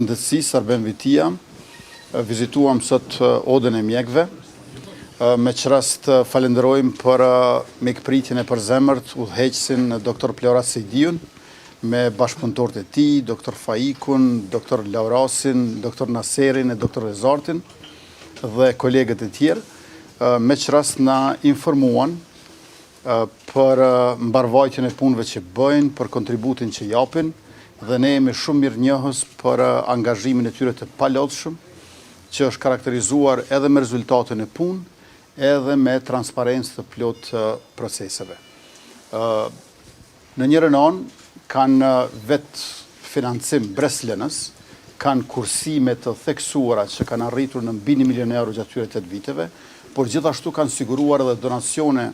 Shëndetësisë Arben Vitia. Vizituam sot odën e mjekëve. Me që rast falenderojmë për mjekpritjen e përzemërt udhëheqësin Dr. Plorat Sejdiun, me bashkëpunëtorët e tij, Dr. Faikun, Dr. Laurasin, Dr. Naserin e Dr. Rezartin dhe kolegët e tjerë, me që rast na informuan për mbarvajtjen e punëve që bëjnë, për kontributin që japin, dhe ne jemi shumë mirë njohës për angazhimin e tyre të palodhshëm, që është karakterizuar edhe me rezultatën e punë, edhe me transparencë të plot proceseve. Në njërën anë kanë vetë financim breslënës, kanë kursime të theksuara që kanë arritur në mbi 1 milion euro gjatë tyre 8 viteve, por gjithashtu kanë siguruar edhe donacione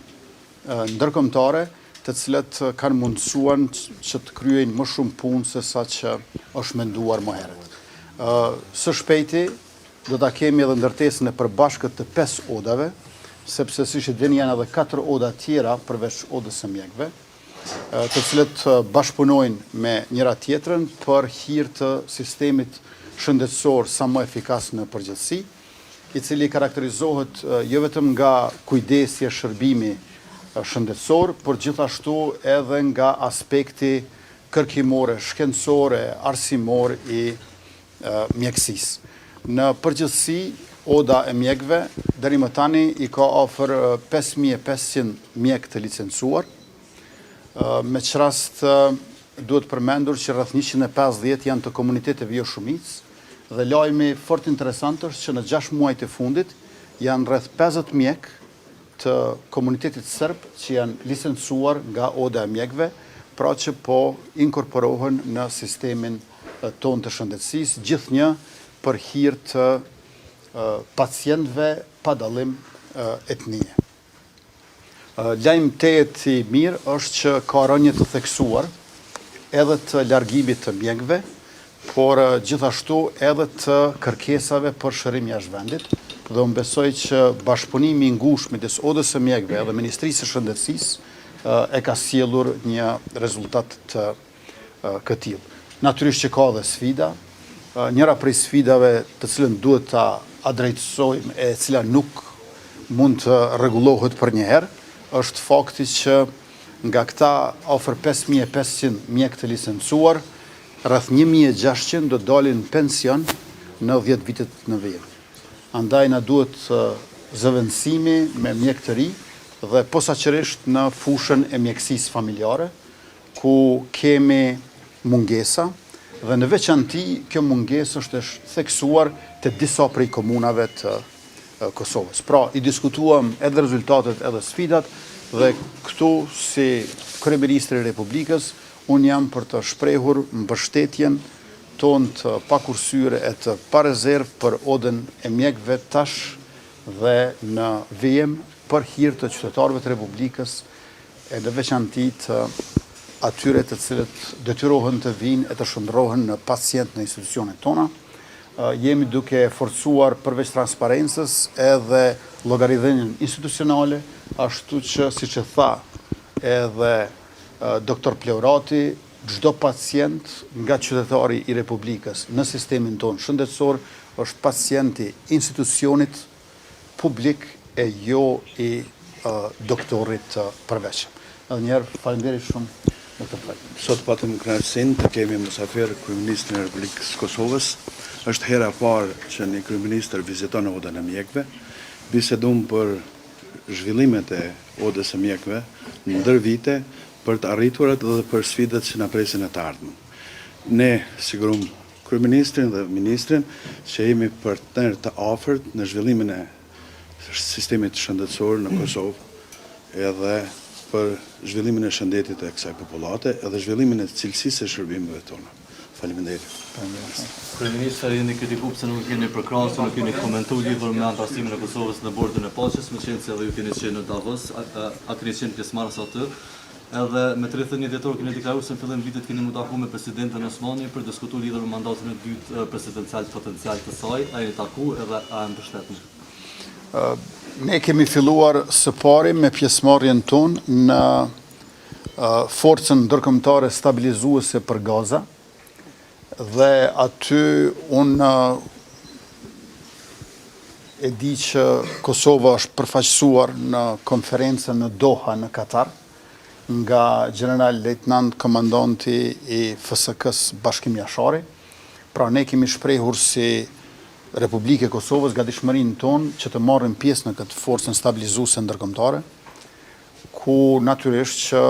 ndërkombëtare, të cilat kanë mundësuan që të kryejnë më shumë punë se sa që është menduar më herët. Së shpejti, do ta kemi edhe ndërtesën e përbashkët të 5 odave, sepse siç e dini janë edhe 4 oda tjera përveç odës së mjekëve, të cilët bashkëpunojnë me njëra tjetrën për hir të sistemit shëndetësor sa më efikas në përgjithësi, i cili karakterizohet jo vetëm nga kujdesja shërbimi shëndetësor, por gjithashtu edhe nga aspekti kërkimore, shkencore, arsimor i mjekësisë. Në përgjithësi, oda e mjekëve deri më tani i ka afër 5500 mjekë të licencuar, me që rast duhet përmendur që rreth 150 janë të komuniteteve jo shumicë, dhe lajmi fort interesant është që në 6 muajt e fundit janë rreth 50 mjekë të komunitetit serb që janë licencuar nga oda e mjekëve, pra që po inkorporohen në sistemin ton të shëndetësisë, gjithnjë për hir të pacientëve pa dallim etnie. Lajm tejet i mirë është që ka rënje të theksuar edhe të largimit të mjekëve, por gjithashtu edhe të kërkesave për shërim jashtë vendit, dhe unë besoj që bashkëpunimi i ngushtë midis odës së mjekëve edhe Ministrisë së Shëndetësisë e ka sjellur një rezultat të këtillë. Natyrisht që ka dhe sfida, njëra prej sfidave të cilën duhet ta adrejtësojmë e cila nuk mund të rregullohet për një herë, është fakti që nga këta afër 5500 mjekë të licencuar, rreth 1600 do dalin pension në 10 vitet në vijim. Andaj na duhet zëvendësimi me mjekë të ri dhe posaçërisht në fushën e mjekësisë familjare, ku kemi mungesa dhe në veçanti kjo mungesë është theksuar te disa prej komunave të Kosovës. Pra, i diskutuam edhe rezultatet edhe sfidat dhe këtu si kryeministri i Republikës, unë jam për të shprehur mbështetjen tonë të pakursyre e të parezerv për odën e mjekëve tash dhe në vijim për hir të qytetarëve të Republikës e në veçanti të atyre të cilët detyrohen të vinë e të shndrohen në pacient në institucionet tona. Jemi duke forcuar përveç transparencës edhe llogaridhënien institucionale, ashtu që siç e tha edhe Dr. Plorati, çdo pacient nga qytetari i Republikës në sistemin tonë shëndetësor është pacienti institucionit publik e jo i doktorit të përveçëm. Edhe njerë, faleminderit shumë. Sot patëm kënaqësinë të kemi mysafir kryeministrin e Republikës Kosovës. Është hera e parë që një kryeministër viziton odën e mjekëve. Bisedum për zhvillimet e odës së mjekëve në ndër vite, për të arriturat dhe për sfidat që na presin e të ardhmen. Ne sigurum kryeministrin dhe ministrin që jemi partner të afërt në zhvillimin e sistemit shëndetësor në Kosovë edhe për zhvillimin e shëndetit e kësaj popullate edhe zhvillimin e cilësisë e shërbimeve tona. Faleminderit. Kryeministri, jeni kritikuar pse nuk keni përkrahasur, nuk keni komentuar lidhur me antarësimin e Kosovës në Bordën e Paqes, me qenë se edhe ju keni qenë në Davos, a keni qenë pjesëmarrës aty? Edhe me 31 dhjetor keni deklaruar se në fillim vitit keni mu taku me presidentin Osmani për diskutuar lidhur me mandatin e dytë presidencial potencial të saj, a jeni taku edhe a mbështetni? Ne kemi filluar së pari me pjesëmarrjen tonë në forcën ndërkombëtare stabilizuese për Gaza, dhe aty unë e di që Kosova është përfaqësuar në konferencën në Doha në Katar nga General Lejtnant Komandanti I FSK-s Bashkim Jashari. Pra ne kemi shprehur si Republike Kosovës gatishmërinë tonë që të marrim pjesë në këtë forcën stabilizuese ndërkombëtare, ku natyrisht që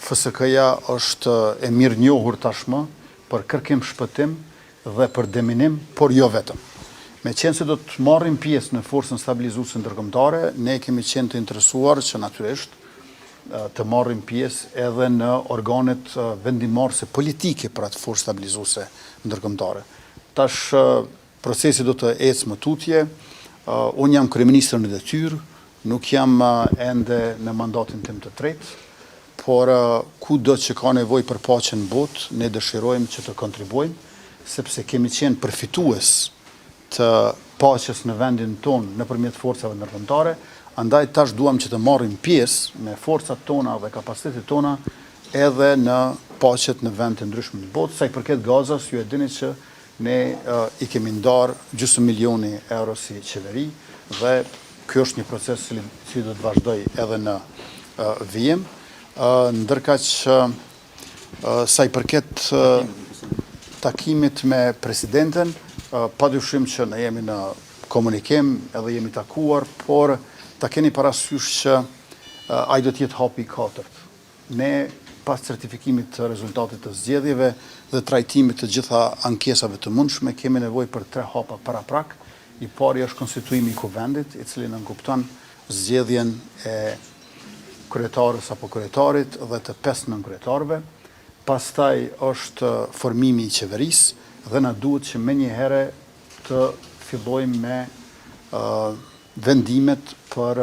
FSK-ja është e mirë njohur tashmë për kërkim shpëtim dhe për deminim, por jo vetëm. Me qenë se do të marrim pjesë në forcën stabilizuese ndërkombëtare, ne kemi qenë të interesuar që natyrisht të marrim pjesë edhe në organet vendimarrëse politike për atë forcë stabilizuese ndërkombëtare. Tash procesi do të ecë më tutje. Unë jam kryeministër në detyrë, nuk jam ende në mandatin tim të tretë, por kudo që ka nevojë për paqen në botë, ne dëshirojmë që të kontribuojmë, sepse kemi qenë përfitues të paqes në vendin tonë nëpërmjet forcave ndërkombëtare. Andaj tash duam që të marrim pjesë me forcat tona dhe kapacitetet tona edhe në paqet në vend të ndryshme në botë. Sa I përket Gazas, ju e dini që ne I kemi ndarë gjysmë milioni euro si qeveri dhe ky është një proces që do të vazhdoj edhe në vijim. Ndërkaq sa I përket takimit me presidenten, padyshim që ne jemi në komunikim edhe jemi takuar, por ta keni parasysh që ai do të jetë hapi I katërt. Ne pas certifikimit të rezultatit të zgjedhjeve dhe trajtimit të gjitha ankesave të mundshme kemi nevojë për 3 hapa paraprak. I pari është konstituimi I kuvendit, I cili nënkupton zgjedhjen e kryetarës apo kryetarit dhe të 5 nënkretarëve. Pastaj është formimi I qeverisë dhe na duhet që menjëherë të fillojmë me vendimet për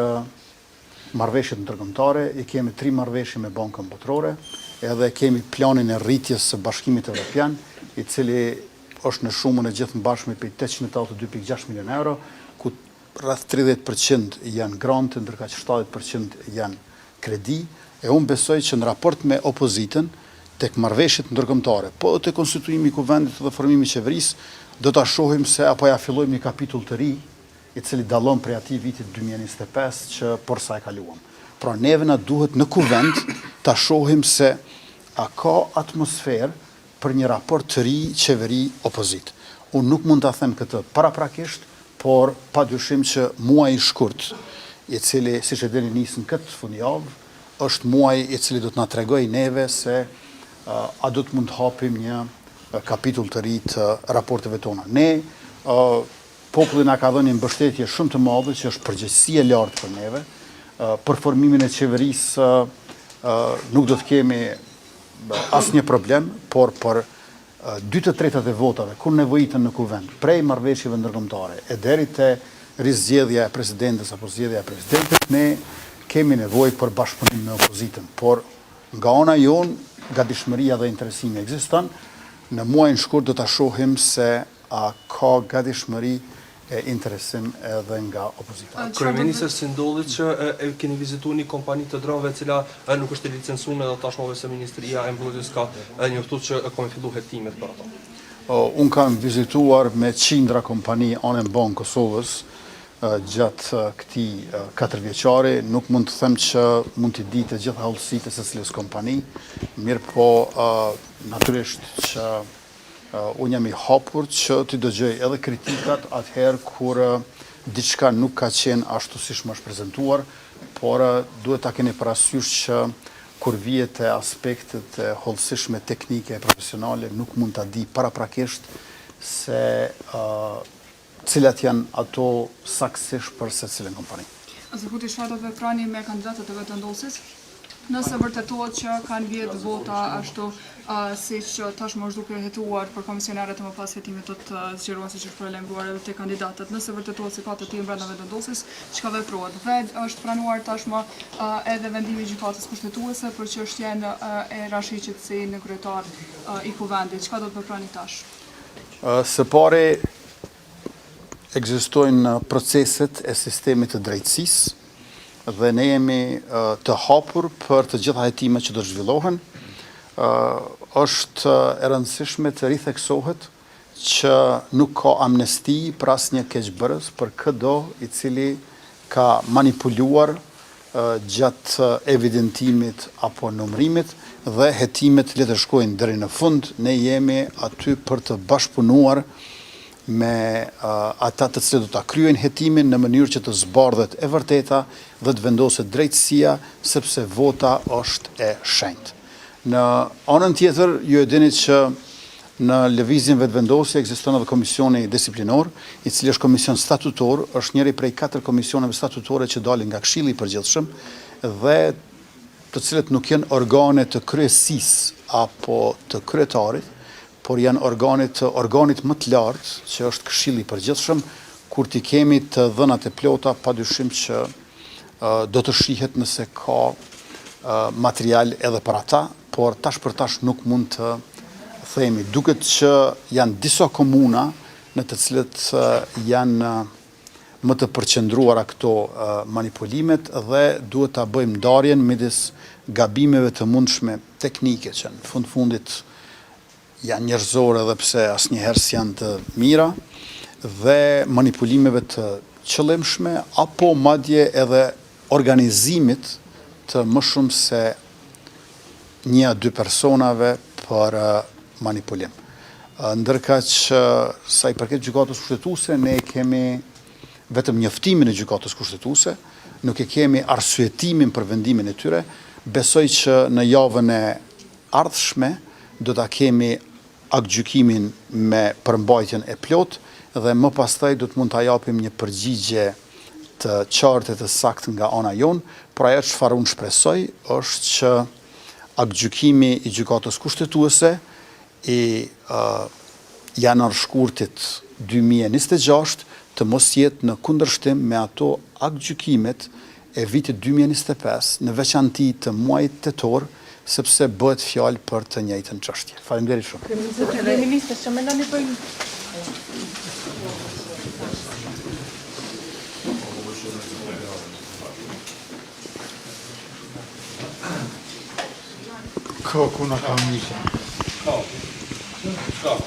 marrëveshjet ndërkombëtare. I kemi 3 marrëveshje me Bankën Botërore, edhe kemi planin e rritjes së Bashkimit Evropian, I cili është në shumën e gjithë mbashme për 882.6 milion euro, ku rreth 30% janë grante, ndërkaq 70% janë kredi, e unë besoj që në raport me opozitën, tek marrëveshjet ndërkombëtare, po te konstituimi I kuvendit dhe formimi I qeverisë, do ta shohim se apo ja fillojmë një kapitull të ri, I cili dallon prej atij vitit 2025 që përsa e kaluam. Pra neve na duhet në kuvend ta shohim se a ka atmosferë për një raport të ri qeveri-opozit. Unë nuk mund ta them këtë paraprakisht, por padyshim që muaji I shkurt, I cili siç e dini nisën këtë fundjavë, është muaji I cili do të na tregojë neve se a do të mund të hapim një kapitull të ri të raporteve tona. Ne populli na ka dhënë një mbështetje shumë të madhe që është përgjegjësi e lartë për neve. Për formimin e qeverisë nuk do të kemi asnjë problem, por për 2/3 e votave, kur nevojiten në kuvend, prej marrëveshjeve ndërkombëtare e deri te rizgjedhja e presidentes apo zgjedhja e presidentit, ne kemi nevojë për bashkëpunim me opozitën. Por nga ana jon, gatishmëria dhe interesimi ekziston. Në muajin shkurt do ta shohim se a ka gatishmëri e interesim edhe nga opozita. Kryeministër, si ndodhi që keni vizituar një kompani të dronëve e cila nuk është e licencuar dhe tashmë se Ministria e Mbrojtjes ka njoftuar që kanë filluar hetimet për ato? Unë kam vizituar me qindra kompani anë Bankë Kosovës gjatë këtij 4 vjeçari. Nuk mund të them që mund të di të gjitha hollësitë e secilës kompani, mirë po natyrisht që unë jam I hapur që të dëgjoj edhe kritikat atëherë kur diçka nuk ka qenë ashtu siç më është prezantuar, por duhet ta keni parasysh që kur vihet te aspektet e hollësishme teknike e profesionale nuk mund ta di paraprakisht se cilat janë ato saktësisht për secilën kompani. Zëputi Shado veprani me kandidatët e vetëndosës, nëse vërtetohet që kanë vjedhë vota ashtu siç tashmë është duke hetuar për komisionerët e mëpas hetimit do të zgjerohen siç është paralajmëruar edhe te kandidatët. Nëse vërtetohet se ka të tillë brenda vetëndosës, çka veprohet? Dhe është pranuar tashmë edhe vendimi I gjykatës kushtetuese për çështjen e Rashidit si në kryetar I kuvendit. Çka do të veprani tash? Së pari ekzistojnë proceset e sistemit të drejtësisë dhe ne jemi të hapur për të gjitha hetimet që do zhvillohen. është e rëndësishme të ritheksohet që nuk ka amnesti për asnjë keqbërës për çdo i cili ka manipuluar gjatë evidentimit apo numërimit dhe hetimet le të shkojnë deri në fund. Ne jemi aty për të bashkëpunuar me ata të cilët do ta kryejnë hetimin në mënyrë që të zbardhet e vërteta dhe të vendoset drejtësia, sepse vota është e shenjtë. Në anën tjetër, ju e dini që në lëvizjen vetëvendosje ekziston edhe komisioni disiplinor, i cili është komision statutor, është njëri prej 4 komisioneve statutore që dalin nga Këshilli i Përgjithshëm dhe të cilët nuk janë organe të kryesisë apo të kryetarit, por janë organe të organit më të lartë, që është Këshilli i Përgjithshëm, kur t'i kemi të dhënat e plota, padyshim që do të shihet nëse ka material edhe për ata, por tash për tash nuk mund të themi. Duket që janë disa komuna në të cilët janë më të përqendruara këto manipulimet dhe duhet ta bëjmë ndarjen midis gabimeve të mundshme teknike që në fundit janë njerëzore edhe pse asnjëherë s'janë të mira dhe manipulimeve të qëllimshme apo madje edhe organizimit të më shumë se 1-2 personave për manipulim. Ndërka që sa i përket gjykatës kushtetuese, ne kemi vetëm njoftimin e gjykatës kushtetuese, nuk e kemi arsyetimin për vendimin e tyre. Besoj që në javën e ardhshme do ta kemi aktgjykimin me përmbajtjen e plot dhe më pastaj do të mund ta japim një përgjigje të qartë të saktë nga ana jonë, por ajo çfarë unë shpresoj është që aktgjykimi i gjykatës kushtetuese i janar shkurtit 2026 të mos jetë në kundërshtim me ato aktgjykimet e vitit 2025, në veçanti të muajit tetor, sepse bëhet fjalë për të njëjtën çështje. Faleminderit shumë. Kryeministër, që mendoni bëjmë? Kuna kam nisha. Stop.